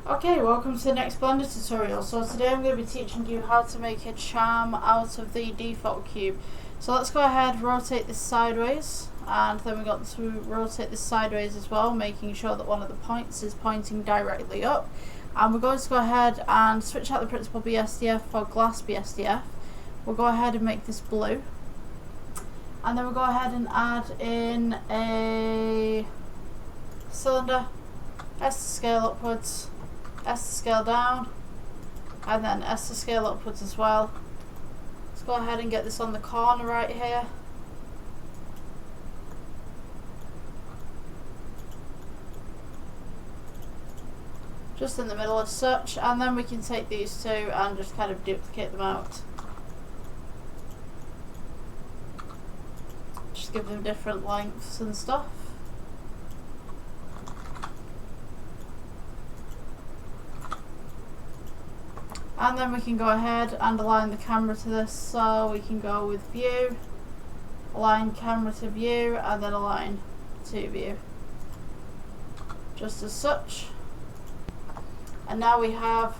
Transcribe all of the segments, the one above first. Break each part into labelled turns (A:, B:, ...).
A: Okay, welcome to the next Blender tutorial. So today I'm going to be teaching you how to make a charm out of the default cube. So let's go ahead and rotate this sideways, and then we've got to rotate this sideways as well, making sure that one of the points is pointing directly up. And we're going to go ahead and switch out the principal BSDF for glass BSDF. We'll go ahead and make this blue. And then we'll go ahead and add in a cylinder, S to scale upwards, S to scale down, and then S to scale upwards as well. Let's go ahead and get this on the corner right here. Just in the middle as such, and then we can take these two and just kind of duplicate them out. Just give them different lengths and stuff. And then we can go ahead and align the camera to this, so we can go with view, align camera to view, and then align to view. Just as such. And now we have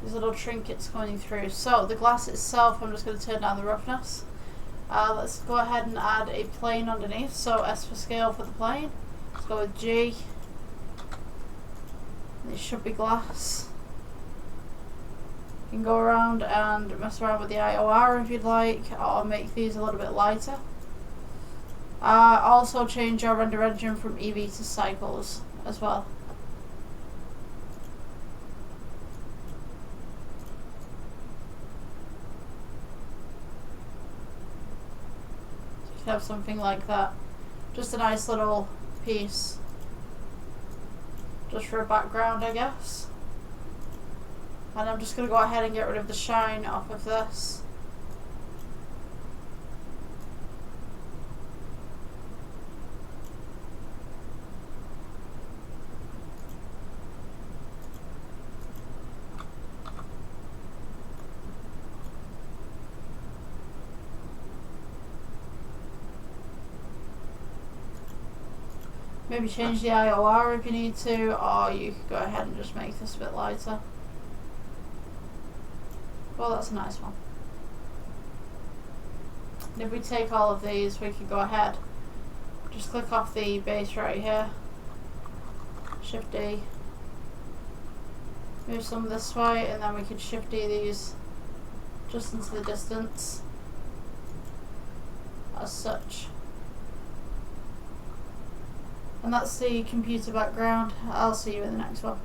A: these little trinkets coming through. So the glass itself, I'm just going to turn down the roughness. Let's go ahead and add a plane underneath, so S for scale for the plane. Let's go with G. It should be glass. You can go around and mess around with the IOR if you'd like, or make these a little bit lighter. Also change your render engine from EV to cycles as well. So you can have something like that. Just a nice little piece. Just for a background, I guess. And I'm just going to go ahead and get rid of the shine off of this. Maybe change the IOR if you need to, or you could go ahead and just make this a bit lighter. Well, that's a nice one. And if we take all of these, we can go ahead, just click off the base right here, Shift D, move some this way, and then we can Shift D these just into the distance, as such. And that's the computer background. I'll see you in the next one.